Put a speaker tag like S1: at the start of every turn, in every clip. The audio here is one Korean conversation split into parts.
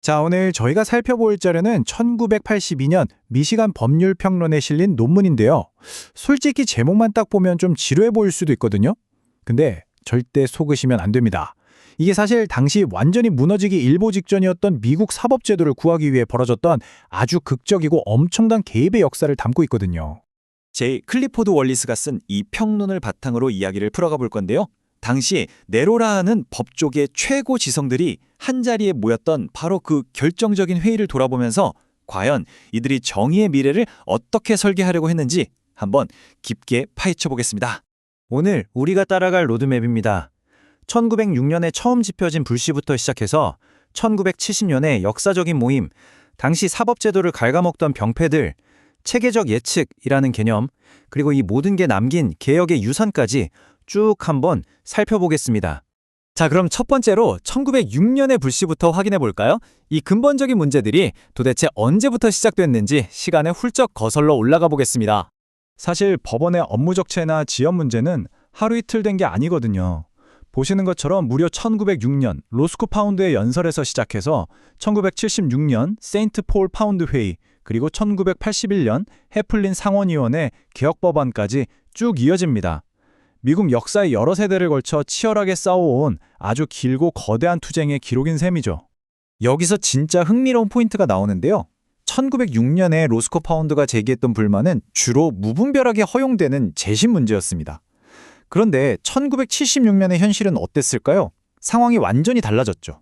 S1: 자, 오늘 저희가 살펴볼 자료는 1982년 미시간 법률 평론에 실린 논문인데요. 솔직히 제목만 딱 보면 좀 지루해 보일 수도 있거든요. 근데 절대 속으시면 안 됩니다. 이게 사실 당시 완전히 무너지기 일보 직전이었던 미국 사법제도를 구하기 위해 벌어졌던 아주 극적이고 엄청난 개입의 역사를 담고 있거든요.
S2: 제 클리포드 월리스가 쓴 이 평론을 바탕으로 이야기를 풀어가 볼 건데요. 당시 네로라 하는 법조계 최고 지성들이 한자리에 모였던 바로 그 결정적인 회의를 돌아보면서 과연 이들이 정의의 미래를 어떻게 설계하려고 했는지 한번 깊게 파헤쳐 보겠습니다.
S3: 오늘 우리가 따라갈 로드맵입니다. 1906년에 처음 집혀진 불시부터 시작해서 1970년의 역사적인 모임, 당시 사법제도를 갉아먹던 병폐들, 체계적 예측이라는 개념, 그리고 이 모든 게 남긴 개혁의 유산까지 쭉 한번 살펴보겠습니다. 자, 그럼 첫 번째로 1906년의 불시부터 확인해 볼까요? 이 근본적인 문제들이 도대체 언제부터 시작됐는지 시간에 훌쩍 거슬러 올라가 보겠습니다.
S1: 사실 법원의 업무적체나 지연 문제는 하루 이틀 된 게 아니거든요. 보시는 것처럼 무려 1906년 로스코 파운드의 연설에서 시작해서 1976년 세인트 폴 파운드 회의, 그리고 1981년 해플린 상원의원의 개혁법안까지 쭉 이어집니다. 미국 역사의 여러 세대를 걸쳐 치열하게 싸워온 아주 길고 거대한 투쟁의 기록인 셈이죠.
S3: 여기서 진짜 흥미로운 포인트가 나오는데요. 1906년에 로스코 파운드가 제기했던 불만은 주로 무분별하게 허용되는 재심 문제였습니다. 그런데 1976년의 현실은 어땠을까요? 상황이 완전히 달라졌죠.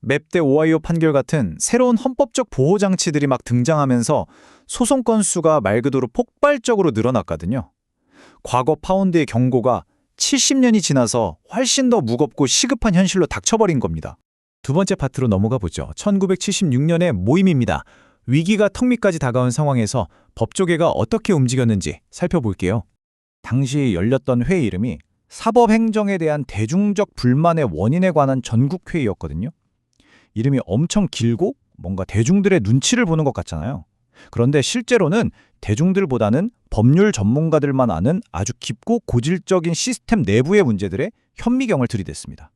S3: 맵대 오하이오 판결 같은 새로운 헌법적 보호 장치들이 막 등장하면서 소송 건수가 말 그대로 폭발적으로 늘어났거든요. 과거 파운드의 경고가 70년이 지나서 훨씬 더 무겁고 시급한 현실로 닥쳐버린 겁니다. 두 번째 파트로 넘어가 보죠. 1976년의 모임입니다. 위기가 턱 밑까지 다가온 상황에서 법조계가 어떻게 움직였는지 살펴볼게요. 당시 열렸던 회의 이름이 사법행정에 대한 대중적 불만의 원인에 관한 전국회의였거든요. 이름이 엄청 길고 뭔가 대중들의 눈치를 보는 것 같잖아요. 그런데 실제로는 대중들보다는 법률 전문가들만 아는 아주 깊고 고질적인 시스템 내부의 문제들에 현미경을 들이댔습니다.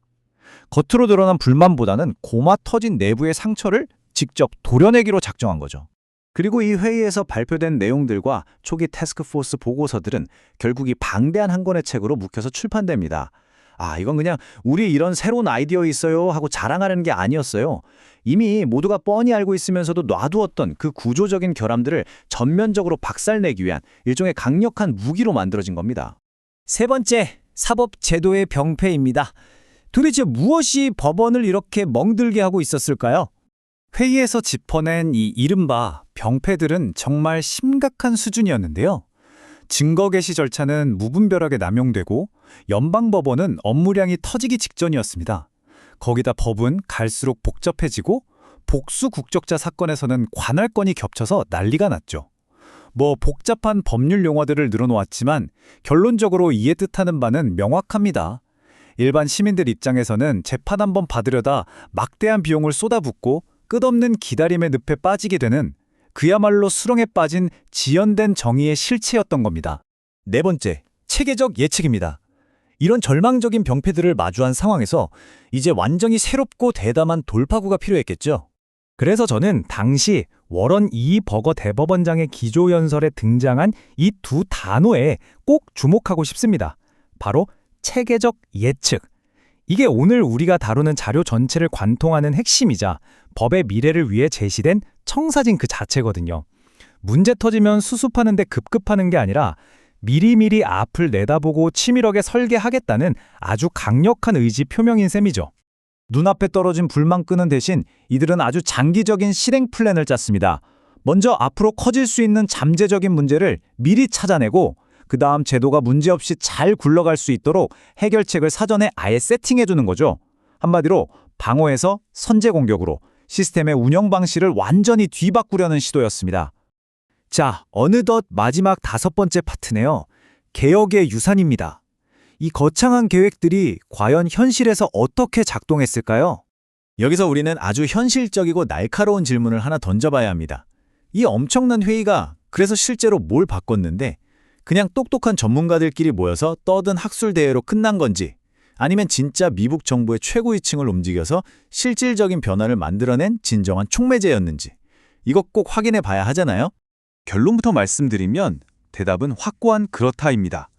S3: 겉으로 드러난 불만보다는 고마 터진 내부의 상처를 직접 도려내기로 작정한 거죠. 그리고 이 회의에서 발표된 내용들과 초기 태스크포스 보고서들은 결국 이 방대한 한 권의 책으로 묵혀서 출판됩니다. 이건 그냥 우리 이런 새로운 아이디어 있어요 하고 자랑하는 게 아니었어요. 이미 모두가 뻔히 알고 있으면서도 놔두었던 그 구조적인 결함들을 전면적으로 박살내기 위한 일종의 강력한 무기로 만들어진 겁니다. 세 번째, 사법제도의 병폐입니다. 도대체 무엇이 법원을 이렇게 멍들게 하고 있었을까요? 회의에서 짚어낸 이 이른바 병폐들은 정말 심각한 수준이었는데요. 증거 개시 절차는 무분별하게 남용되고 연방법원은 업무량이 터지기 직전이었습니다. 거기다 법은 갈수록 복잡해지고 복수 국적자 사건에서는 관할권이 겹쳐서 난리가 났죠. 복잡한 법률 용어들을 늘어놓았지만 결론적으로 이에 뜻하는 바는 명확합니다. 일반 시민들 입장에서는 재판 한번 받으려다 막대한 비용을 쏟아붓고 끝없는 기다림의 늪에 빠지게 되는 그야말로 수렁에 빠진 지연된 정의의 실체였던 겁니다. 네 번째, 체계적 예측입니다. 이런 절망적인 병폐들을 마주한 상황에서 이제 완전히 새롭고 대담한 돌파구가 필요했겠죠. 그래서 저는 당시 워런 E. 버거 대법원장의 기조연설에 등장한 이 두 단어에 꼭 주목하고 싶습니다. 바로 체계적 예측. 이게 오늘 우리가 다루는 자료 전체를 관통하는 핵심이자 법의 미래를 위해 제시된 청사진 그 자체거든요. 문제 터지면 수습하는데 급급하는 게 아니라 미리미리 앞을 내다보고 치밀하게 설계하겠다는 아주 강력한 의지 표명인 셈이죠. 눈앞에 떨어진 불만 끄는 대신 이들은 아주 장기적인 실행 플랜을 짰습니다. 먼저 앞으로 커질 수 있는 잠재적인 문제를 미리 찾아내고 그 다음 제도가 문제없이 잘 굴러갈 수 있도록 해결책을 사전에 아예 세팅해두는 거죠. 한마디로 방어에서 선제 공격으로 시스템의 운영 방식을 완전히 뒤바꾸려는 시도였습니다. 자, 어느덧 마지막 다섯 번째 파트네요. 개혁의 유산입니다. 이 거창한 계획들이 과연 현실에서 어떻게 작동했을까요? 여기서 우리는 아주 현실적이고 날카로운 질문을 하나 던져봐야 합니다. 이 엄청난 회의가 그래서 실제로 뭘 바꿨는데 그냥 똑똑한 전문가들끼리 모여서 떠든 학술 대회로 끝난 건지 아니면 진짜 미국 정부의 최고위층을 움직여서 실질적인 변화를 만들어낸 진정한 촉매제였는지 이거 꼭 확인해 봐야 하잖아요.
S1: 결론부터 말씀드리면 대답은 확고한 그렇다입니다.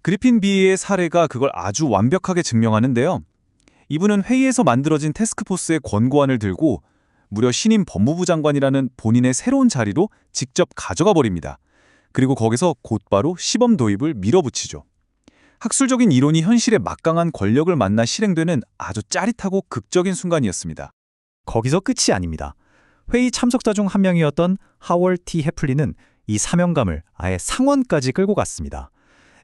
S1: 그리핀 비의 사례가 그걸 아주 완벽하게 증명하는데요. 이분은 회의에서 만들어진 태스크포스의 권고안을 들고 무려 신임 법무부 장관이라는 본인의 새로운 자리로 직접 가져가 버립니다. 그리고 거기서 곧바로 시범 도입을 밀어붙이죠. 학술적인 이론이 현실의 막강한 권력을 만나 실행되는 아주 짜릿하고 극적인 순간이었습니다.
S3: 거기서 끝이 아닙니다. 회의 참석자 중 한 명이었던 하월 T. 해플리는 이 사명감을 아예 상원까지 끌고 갔습니다.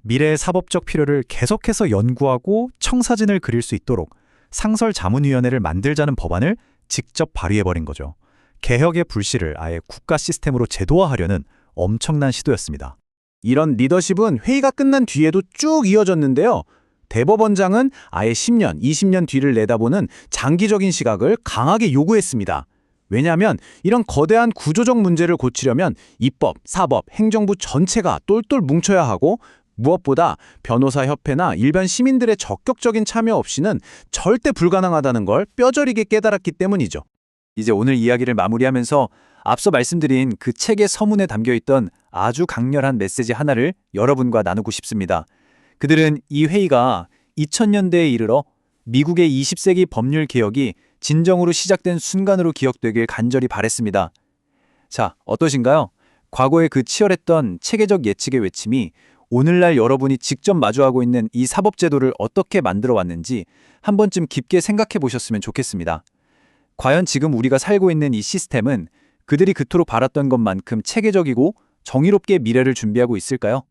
S3: 미래의 사법적 필요를 계속해서 연구하고 청사진을 그릴 수 있도록 상설자문위원회를 만들자는 법안을 직접 발의해버린 거죠. 개혁의 불씨를 아예 국가 시스템으로 제도화하려는 엄청난 시도였습니다. 이런 리더십은 회의가 끝난 뒤에도 쭉 이어졌는데요. 대법원장은 아예 10년, 20년 뒤를 내다보는 장기적인 시각을 강하게 요구했습니다. 왜냐하면 이런 거대한 구조적 문제를 고치려면 입법, 사법, 행정부 전체가 똘똘 뭉쳐야 하고 무엇보다 변호사 협회나 일반 시민들의 적극적인 참여 없이는 절대 불가능하다는 걸 뼈저리게 깨달았기 때문이죠. 이제 오늘 이야기를 마무리하면서 앞서 말씀드린 그 책의 서문에 담겨있던 아주 강렬한 메시지 하나를 여러분과 나누고 싶습니다. 그들은 이 회의가 2000년대에 이르러 미국의 20세기 법률 개혁이 진정으로 시작된 순간으로 기억되길 간절히 바랬습니다. 자, 어떠신가요? 과거의 그 치열했던 체계적 예측의 외침이 오늘날 여러분이 직접 마주하고 있는 이 사법제도를 어떻게 만들어 왔는지 한 번쯤 깊게 생각해 보셨으면 좋겠습니다. 과연 지금 우리가 살고 있는 이 시스템은 그들이 그토록 바랐던 것만큼 체계적이고 정의롭게 미래를 준비하고 있을까요?